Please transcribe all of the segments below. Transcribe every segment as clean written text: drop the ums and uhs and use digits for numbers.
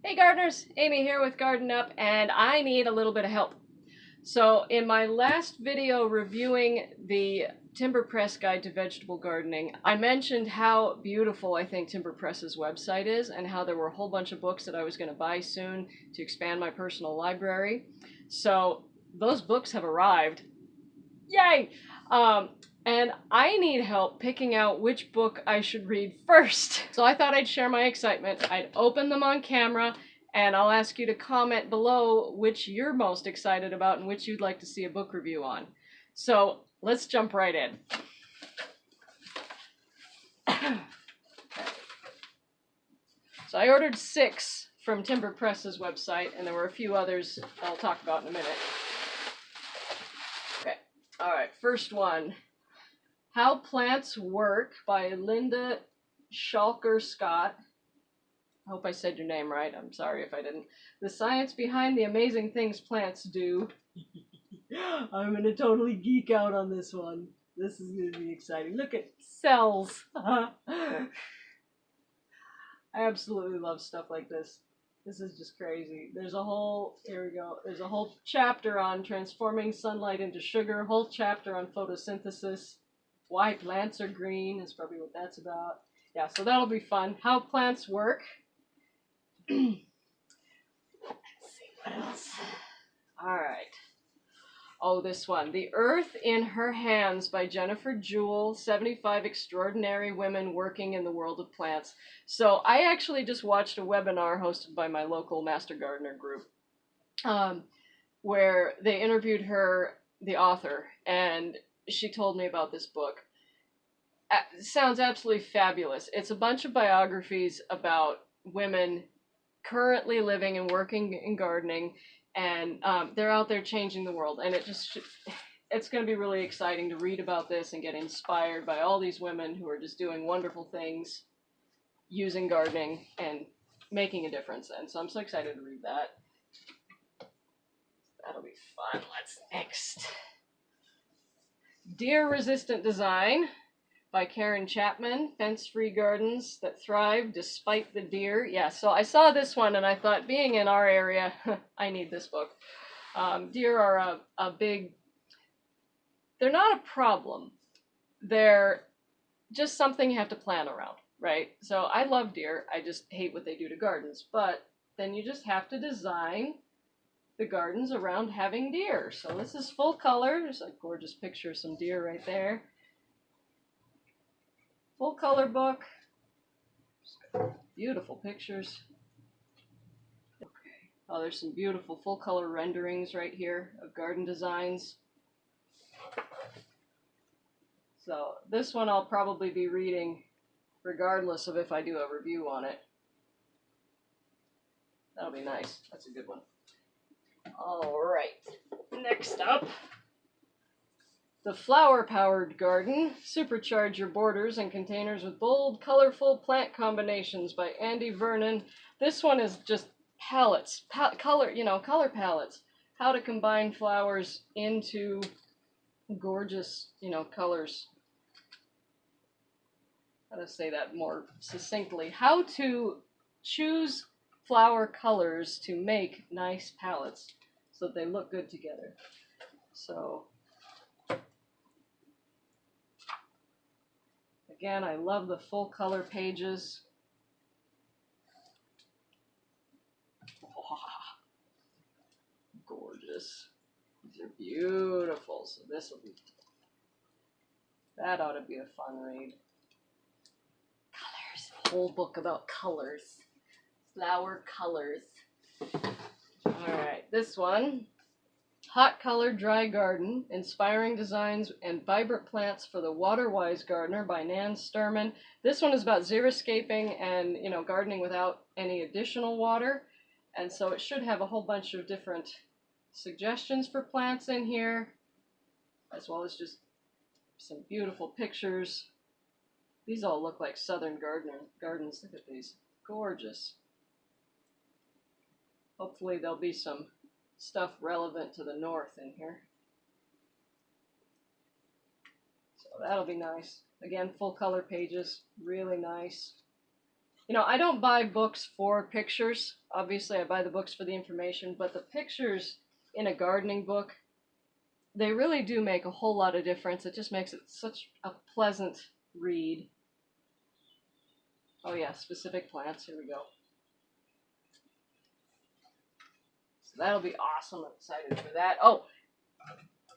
Hey gardeners, Amy here with Garden Up, and I need a little bit of help. So in my last video reviewing the Timber Press Guide to Vegetable Gardening, I mentioned how beautiful I think Timber Press's website is and how there were a whole bunch of books that I was going to buy soon to expand my personal library. So those books have arrived. Yay! And I need help picking out which book I should read first. So I thought I'd share my excitement. I'd open them on camera, and I'll ask you to comment below which you're most excited about and which you'd like to see a book review on. So let's jump right in. So I ordered 6 from Timber Press's website, and there were a few others I'll talk about in a minute. Okay, all right, first one. How Plants Work by Linda Schalker Scott. I hope I said your name right. I'm sorry if I didn't. The science behind the amazing things plants do. I'm going to totally geek out on this one. This is going to be exciting. Look at cells. I absolutely love stuff like this. This is just crazy. There's a whole, here we go. There's a whole chapter on transforming sunlight into sugar. Whole chapter on photosynthesis. Why plants are green is probably what that's about. Yeah, so that'll be fun. How Plants Work. Let's see what else. All right. Oh, this one. The Earth in Her Hands by Jennifer Jewell, 75 Extraordinary Women Working in the World of Plants. So I actually just watched a webinar hosted by my local Master Gardener group where they interviewed her, the author, and she told me about this book. It sounds absolutely fabulous. It's a bunch of biographies about women currently living and working in gardening, and they're out there changing the world. And it's going to be really exciting to read about this and get inspired by all these women who are just doing wonderful things using gardening and making a difference. And so I'm so excited to read that. That'll be fun. What's next? Deer-Resistant Design by Chapman, Fence-Free Gardens That Thrive Despite the Deer. Yeah, so I saw this one and I thought, being in our area, I need this book. Deer are a big, they're not a problem. They're just something you have to plan around, right? So I love deer, I just hate what they do to gardens. But then you just have to design the gardens around having deer. So this is full color. There's a gorgeous picture of some deer right there. Full color book. Beautiful pictures. Okay. Oh, there's some beautiful full color renderings right here of garden designs. So this one I'll probably be reading regardless of if I do a review on it. That'll be nice. That's a good one. All right. Next up. The Flower-Powered Garden, Supercharge Your Borders and Containers with Bold, Colorful Plant Combinations by Andy Vernon. This one is just palettes, color palettes. How to combine flowers into gorgeous, colors. How to say that more succinctly. How to choose flower colors to make nice palettes so that they look good together. So again, I love the full color pages. Wow. Gorgeous. These are beautiful. So that ought to be a fun read. Colors. Whole book about colors. Flower colors. Alright, this one. Hot Color Dry Garden, Inspiring Designs and Vibrant Plants for the Water-Wise Gardener by Sterman. This one is about xeriscaping and, gardening without any additional water. And so it should have a whole bunch of different suggestions for plants in here, as well as just some beautiful pictures. These all look like southern gardens. Look at these. Gorgeous. Hopefully there'll be some stuff relevant to the north in here. So that'll be nice. Again, full color pages, really nice. You know, I don't buy books for pictures. Obviously, I buy the books for the information, but the pictures in a gardening book, they really do make a whole lot of difference. It just makes it such a pleasant read. Oh yeah, specific plants. Here we go. So that'll be awesome. I'm excited for that. Oh,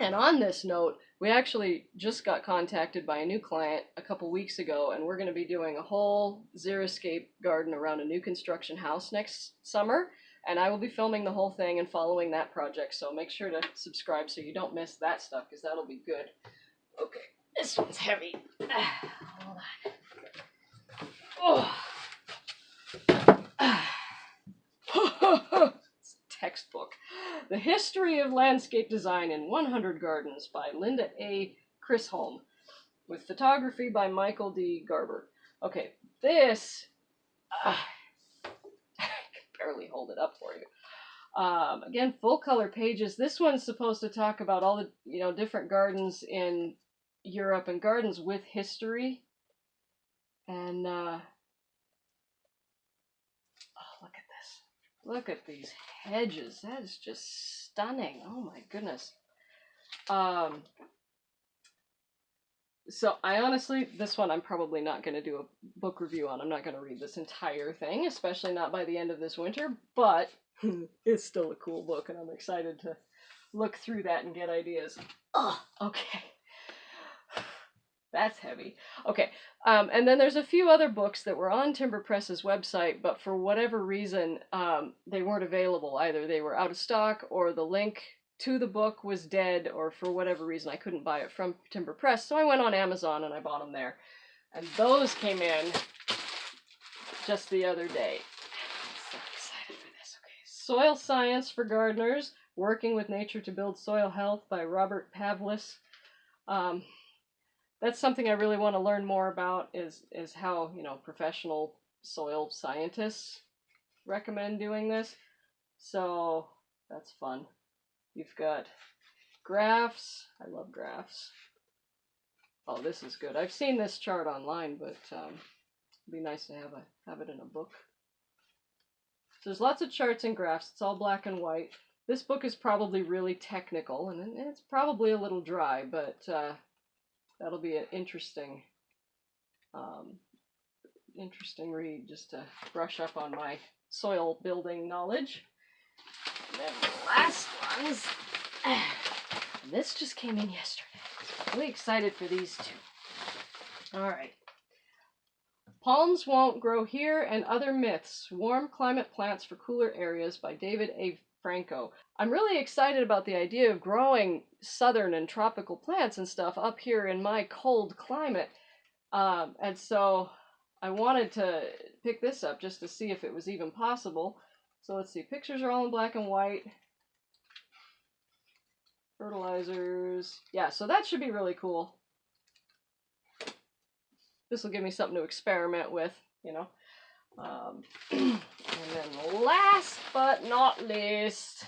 and on this note, we actually just got contacted by a new client a couple weeks ago, and we're going to be doing a whole xeriscape garden around a new construction house next summer. And I will be filming the whole thing and following that project, so make sure to subscribe so you don't miss that stuff, because that'll be good. Okay, this one's heavy. Hold on. Oh. Textbook. The History of Landscape Design in 100 Gardens by Linda A. Chisholm, with photography by Michael D. Garber. Okay, this... I can barely hold it up for you. Again, full color pages. This one's supposed to talk about all the different gardens in Europe and gardens with history. And oh, look at this. Look at these hedges. That is just stunning. Oh my goodness. So I honestly, this one I'm probably not going to do a book review on. I'm not going to read this entire thing, especially not by the end of this winter, but it's still a cool book, and I'm excited to look through that and get ideas. Oh, okay. That's heavy. Okay, and then there's a few other books that were on Timber Press's website, but for whatever reason, they weren't available. Either they were out of stock, or the link to the book was dead, or for whatever reason I couldn't buy it from Timber Press, so I went on Amazon and I bought them there. And those came in just the other day. I'm so excited for this. Okay, Soil Science for Gardeners, Working with Nature to Build Soil Health by Robert Pavlis. That's something I really want to learn more about, is how, professional soil scientists recommend doing this. So that's fun. You've got graphs. I love graphs. Oh, this is good. I've seen this chart online, but it'd be nice to have it in a book. So there's lots of charts and graphs. It's all black and white. This book is probably really technical, and it's probably a little dry, but that'll be an interesting read, just to brush up on my soil building knowledge. And then the last ones, and this just came in yesterday. I'm really excited for these two. All right. Palms Won't Grow Here and Other Myths, Warm Climate Plants for Cooler Areas by David A. Francko. I'm really excited about the idea of growing southern and tropical plants and stuff up here in my cold climate. And so I wanted to pick this up just to see if it was even possible. So let's see, pictures are all in black and white. Fertilizers. Yeah, so that should be really cool. This will give me something to experiment with, And then last but not least,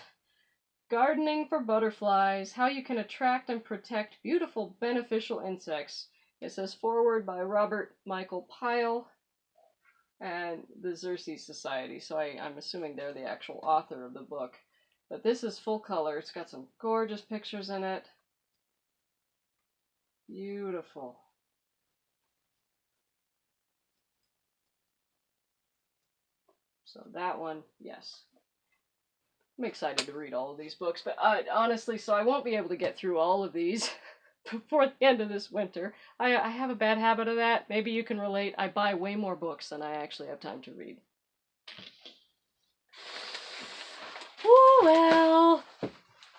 Gardening for Butterflies, How You Can Attract and Protect Beautiful Beneficial Insects. It says foreword by Robert Michael Pyle and the Xerces Society, so I'm assuming they're the actual author of the book. But this is full color. It's got some gorgeous pictures in it. Beautiful. So that one, yes. I'm excited to read all of these books, but honestly, so I won't be able to get through all of these before the end of this winter. I have a bad habit of that. Maybe you can relate. I buy way more books than I actually have time to read. Oh, well.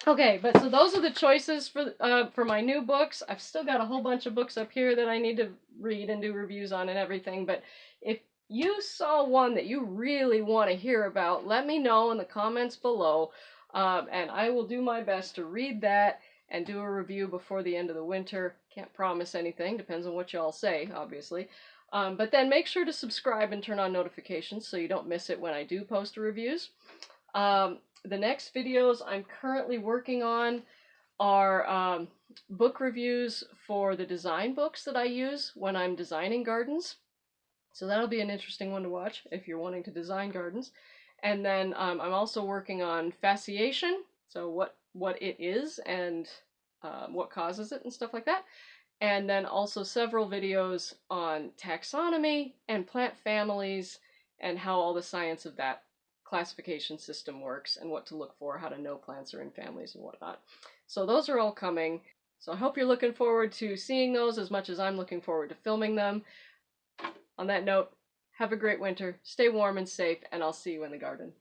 Okay, but so those are the choices for my new books. I've still got a whole bunch of books up here that I need to read and do reviews on and everything, but if you saw one that you really want to hear about, let me know in the comments below, and I will do my best to read that and do a review before the end of the winter. Can't promise anything, depends on what y'all say, obviously. But then make sure to subscribe and turn on notifications so you don't miss it when I do post reviews. The next videos I'm currently working on are book reviews for the design books that I use when I'm designing gardens. So that'll be an interesting one to watch if you're wanting to design gardens. And then I'm also working on fasciation, so what it is and what causes it and stuff like that. And then also several videos on taxonomy and plant families and how all the science of that classification system works and what to look for, how to know plants are in families and whatnot. So those are all coming. So I hope you're looking forward to seeing those as much as I'm looking forward to filming them. On that note, have a great winter, stay warm and safe, and I'll see you in the garden.